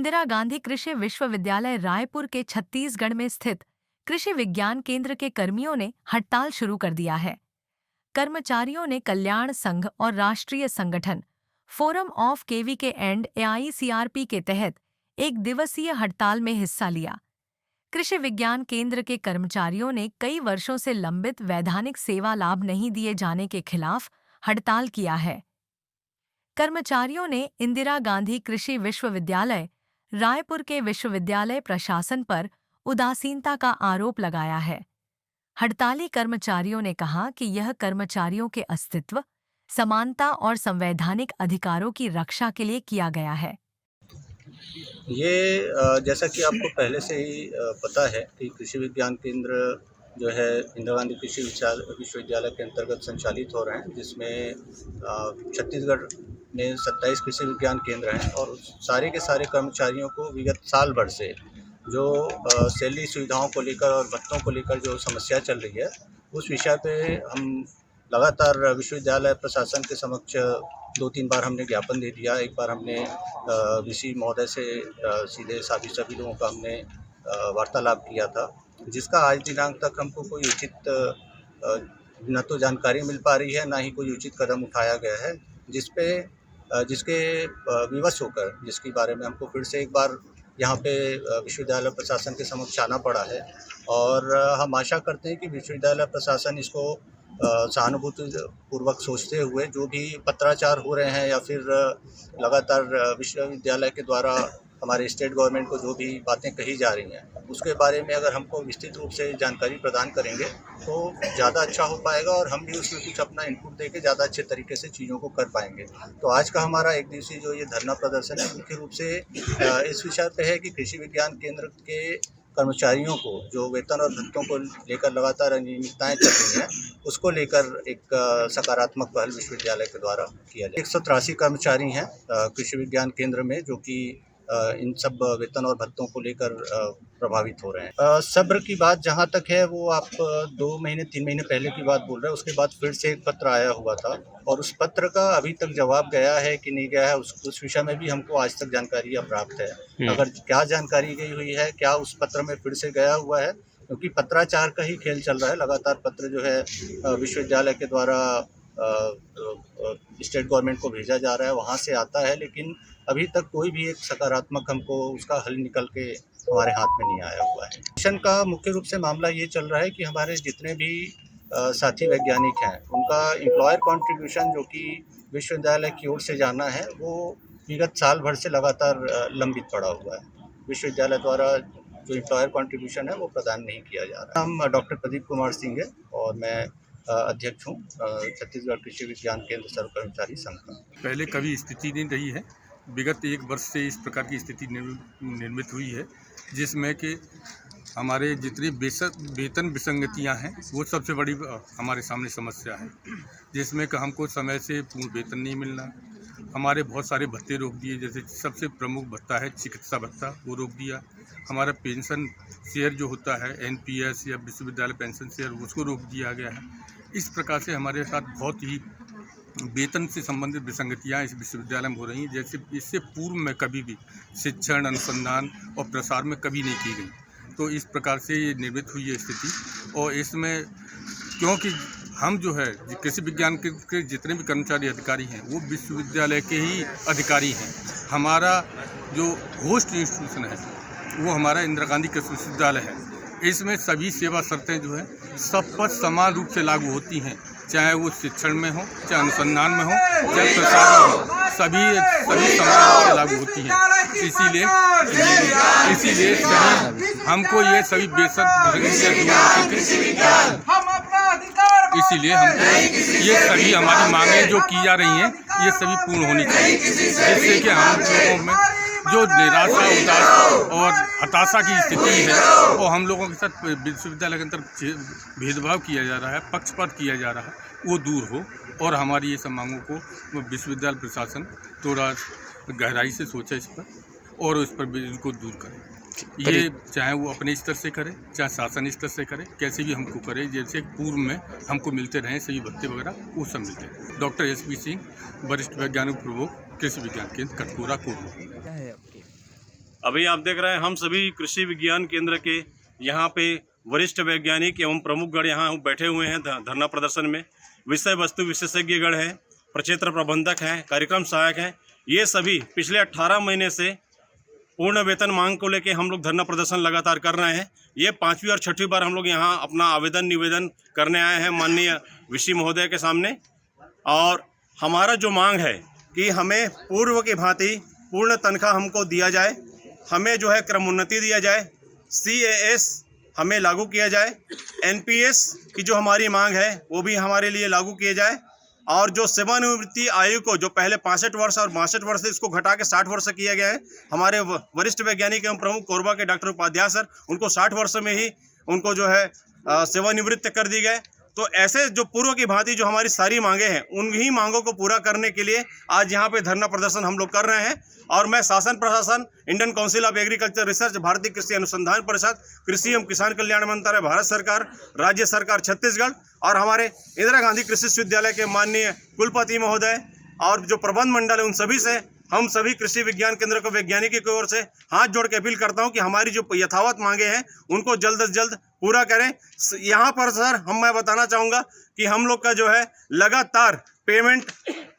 इंदिरा गांधी कृषि विश्वविद्यालय रायपुर के छत्तीसगढ़ में स्थित कृषि विज्ञान केंद्र के कर्मियों ने हड़ताल शुरू कर दिया है। कर्मचारियों ने कल्याण संघ और राष्ट्रीय संगठन फोरम ऑफ केवी के एंड AICRP के तहत एक दिवसीय हड़ताल में हिस्सा लिया। कृषि विज्ञान केंद्र के कर्मचारियों ने कई वर्षों से लंबित वैधानिक सेवा लाभ नहीं दिए जाने के खिलाफ हड़ताल किया है। कर्मचारियों ने इंदिरा गांधी कृषि विश्वविद्यालय रायपुर के विश्वविद्यालय प्रशासन पर उदासीनता का आरोप लगाया है। हड़ताली कर्मचारियों ने कहा कि यह कर्मचारियों के अस्तित्व, समानता और संवैधानिक अधिकारों की रक्षा के लिए किया गया है। ये जैसा कि आपको पहले से ही पता है कि कृषि विज्ञान केंद्र जो है इंदिरा गांधी कृषि विश्वविद्यालय के अंतर्गत संचालित हो रहे हैं, जिसमें छत्तीसगढ़ में 27 कृषि विज्ञान केंद्र हैं और सारे के सारे कर्मचारियों को विगत साल भर से जो सैलरी सुविधाओं को लेकर और भत्तों को लेकर जो समस्या चल रही है, उस विषय पे हम लगातार विश्वविद्यालय प्रशासन के समक्ष 2-3 बार हमने ज्ञापन दे दिया। एक बार हमने वीसी महोदय से सीधे सभी लोगों का हमने वार्तालाप किया था, जिसका आज दिनांक तक हमको कोई उचित न तो जानकारी मिल पा रही है, ना ही कोई उचित कदम उठाया गया है, जिसके विवश होकर जिसके बारे में हमको फिर से एक बार यहाँ पे विश्वविद्यालय प्रशासन के समक्ष आना पड़ा है। और हम आशा करते हैं कि विश्वविद्यालय प्रशासन इसको सहानुभूतिपूर्वक सोचते हुए जो भी पत्राचार हो रहे हैं या फिर लगातार विश्वविद्यालय के द्वारा हमारे स्टेट गवर्नमेंट को जो भी बातें कही जा रही हैं, उसके बारे में अगर हमको विस्तृत रूप से जानकारी प्रदान करेंगे तो ज़्यादा अच्छा हो पाएगा और हम भी उसमें कुछ अपना इनपुट देके ज़्यादा अच्छे तरीके से चीज़ों को कर पाएंगे। तो आज का हमारा एक दिवसीय जो ये धरना प्रदर्शन है, मुख्य रूप से इस विषय पे है कि कृषि विज्ञान केंद्र के कर्मचारियों को जो वेतन और भत्तों को लेकर लगातार अनियमितताएं चल रही हैं, उसको लेकर एक सकारात्मक पहल विश्वविद्यालय के द्वारा किया जाए। 183 कर्मचारी हैं कृषि विज्ञान केंद्र में, जो कि इन सब वेतन और भत्तों को लेकर प्रभावित हो रहे हैं। सब्र की बात जहाँ तक है, वो आप 2 महीने 3 महीने पहले की बात बोल रहे हैं। उसके बाद फिर से एक पत्र आया हुआ था और उस पत्र का अभी तक जवाब गया है कि नहीं गया है, उस विषय में भी हमको आज तक जानकारी अप्राप्त है। अगर क्या जानकारी गई हुई है, क्या उस पत्र में फिर से गया हुआ है, क्योंकि पत्राचार का ही खेल चल रहा है। लगातार पत्र जो है विश्वविद्यालय के द्वारा स्टेट गवर्नमेंट को भेजा जा रहा है, वहाँ से आता है, लेकिन अभी तक कोई भी एक सकारात्मक हमको उसका हल निकल के हमारे हाथ में नहीं आया हुआ है। मिशन का मुख्य रूप से मामला ये चल रहा है कि हमारे जितने भी साथी वैज्ञानिक हैं, उनका एम्प्लॉयर कॉन्ट्रीब्यूशन जो कि विश्वविद्यालय की ओर से जाना है, वो विगत साल भर से लगातार लंबित पड़ा हुआ है। विश्वविद्यालय द्वारा जो एम्प्लॉयर कॉन्ट्रीब्यूशन है वो प्रदान नहीं किया जा रहा है। हम डॉक्टर प्रदीप कुमार सिंह है और मैं अध्यक्ष हूँ छत्तीसगढ़ कृषि विज्ञान केंद्र सर्व कर्मचारी संघ का। पहले कभी स्थिति नहीं रही है। विगत 1 वर्ष से इस प्रकार की स्थिति निर्मित हुई है, जिसमें कि हमारे जितनी वेतन विसंगतियां हैं, वो सबसे बड़ी हमारे सामने समस्या है, जिसमें कि हमको समय से पूर्ण वेतन नहीं मिलना, हमारे बहुत सारे भत्ते रोक दिए। जैसे सबसे प्रमुख भत्ता है चिकित्सा भत्ता, वो रोक दिया। हमारा पेंशन शेयर जो होता है NPS या विश्वविद्यालय पेंशन शेयर, उसको रोक दिया गया है। इस प्रकार से हमारे साथ बहुत ही वेतन से संबंधित विसंगतियाँ इस विश्वविद्यालय में हो रही हैं, जैसे इससे पूर्व में कभी भी शिक्षण, अनुसंधान और प्रसार में कभी नहीं की गई। तो इस प्रकार से ये निर्मित हुई है स्थिति। और इसमें क्योंकि हम जो है कृषि विज्ञान के जितने भी कर्मचारी अधिकारी हैं, वो विश्वविद्यालय के ही अधिकारी हैं। हमारा जो होस्ट इंस्टीट्यूशन है वो हमारा इंदिरा गांधी कृषि विश्वविद्यालय है। इसमें सभी सेवा शर्तें जो है सब पर समान रूप से लागू होती हैं, चाहे वो शिक्षण में हो, चाहे अनुसंधान में हो, चाहे प्रसार में हो, सभी समान रूप से लागू होती हैं। इसीलिए सभी हमको ये सभी इसीलिए हमको ये सभी हमारी मांगें जो की जा रही हैं, ये सभी पूर्ण होनी चाहिए, जिससे कि हम लोगों में जो निराशा, उदास और हताशा की स्थिति है, वो हम लोगों के साथ विश्वविद्यालय के अंदर भेदभाव किया जा रहा है, पक्षपात किया जा रहा है, वो दूर हो और हमारी ये सब मांगों को विश्वविद्यालय प्रशासन थोड़ा गहराई से सोचे इस पर और इस पर इनको दूर करे। ये चाहे वो अपने स्तर से करे, चाहे शासन स्तर से करे, कैसे भी हमको करे, जैसे पूर्व में हमको मिलते रहे सभी भत्ते वगैरह, वो सब मिलते रहे। डॉक्टर SP सिंह, वरिष्ठ वैज्ञानिक प्रमुख, कृषि विज्ञान केंद्र कटकोरा, कोरबा। अभी आप देख रहे हैं हम सभी कृषि विज्ञान केंद्र के यहाँ पे वरिष्ठ वैज्ञानिक एवं प्रमुखगण यहाँ बैठे हुए हैं धरना प्रदर्शन में। विषय वस्तु विशेषज्ञगण हैं, प्रक्षेत्र प्रबंधक हैं, कार्यक्रम सहायक हैं। ये सभी पिछले 18 महीने से पूर्ण वेतन मांग को लेके हम लोग धरना प्रदर्शन लगातार कर रहे हैं। ये 5वीं और 6वीं बार हम लोग यहाँ अपना आवेदन निवेदन करने आए हैं माननीय वीसी महोदय के सामने। और हमारा जो मांग है कि हमें पूर्व की भांति पूर्ण तनख्वाह हमको दिया जाए, हमें जो है क्रमोन्नति दिया जाए, CAS हमें लागू किया जाए, NPS की जो हमारी मांग है वो भी हमारे लिए लागू किए जाए, और जो सेवानिवृत्ति आयु को जो पहले 65 वर्ष और 62 वर्ष से इसको घटा के 60 वर्ष किया गया है। हमारे वरिष्ठ वैज्ञानिक एवं प्रमुख कोरबा के डॉक्टर उपाध्याय सर, उनको 60 वर्ष में ही उनको जो है सेवानिवृत्त कर दी गए। तो ऐसे जो पूर्व की भांति जो हमारी सारी मांगे हैं उन्हीं मांगों को पूरा करने के लिए आज यहाँ पे धरना प्रदर्शन हम लोग कर रहे हैं। और मैं शासन प्रशासन, Indian council of agriculture research, भारतीय कृषि अनुसंधान परिषद, कृषि एवं किसान कल्याण मंत्रालय भारत सरकार, राज्य सरकार छत्तीसगढ़ और हमारे इंदिरा गांधी कृषि विश्वविद्यालय के माननीय कुलपति महोदय और जो प्रबंध मंडल है उन सभी से, हम सभी कृषि विज्ञान केंद्र को वैज्ञानिकों की ओर से हाथ जोड़ के अपील करता हूं कि हमारी जो यथावत मांगे हैं उनको जल्द से जल्द पूरा करें। यहाँ पर सर मैं बताना चाहूँगा कि हम लोग का जो है लगातार पेमेंट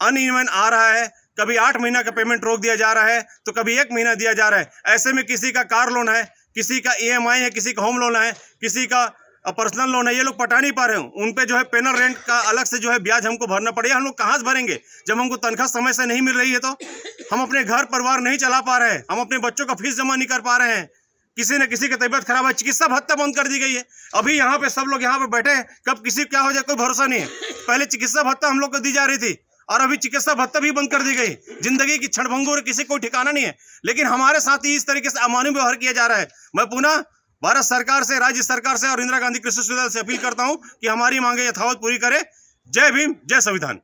अनइवन आ रहा है। कभी 8 महीना का पेमेंट रोक दिया जा रहा है तो कभी 1 महीना दिया जा रहा है। ऐसे में किसी का कार लोन है, किसी का EMI है, किसी का होम लोन है, किसी का पर्सनल लोन है, ये लोग पटा नहीं पा रहे हो। उन पे जो है पेनल रेंट का अलग से जो है ब्याज हमको भरना पड़ेगा। हम लोग कहाँ से भरेंगे जब हमको तनख्वाह समय से नहीं मिल रही है? तो हम अपने घर परिवार नहीं चला पा रहे हैं, हम अपने बच्चों का फीस जमा नहीं कर पा रहे हैं। किसी न किसी की तबीयत खराब है, चिकित्सा भत्ता बंद कर दी गई है। अभी यहाँ पे सब लोग यहाँ पे बैठे हैं, कब किसी क्या हो जाए कोई भरोसा नहीं है। पहले चिकित्सा भत्ता हम लोग को दी जा रही थी और अभी चिकित्सा भत्ता भी बंद कर दी गई। जिंदगी की क्षणभंगुर किसी कोई ठिकाना नहीं है, लेकिन हमारे साथ ही इस तरीके से अमानवीय व्यवहार किया जा रहा है। मैं पुनः भारत सरकार से, राज्य सरकार से और इंदिरा गांधी कृषि विश्वविद्यालय से अपील करता हूं कि हमारी मांगे यथावत पूरी करें। जय भीम, जय संविधान।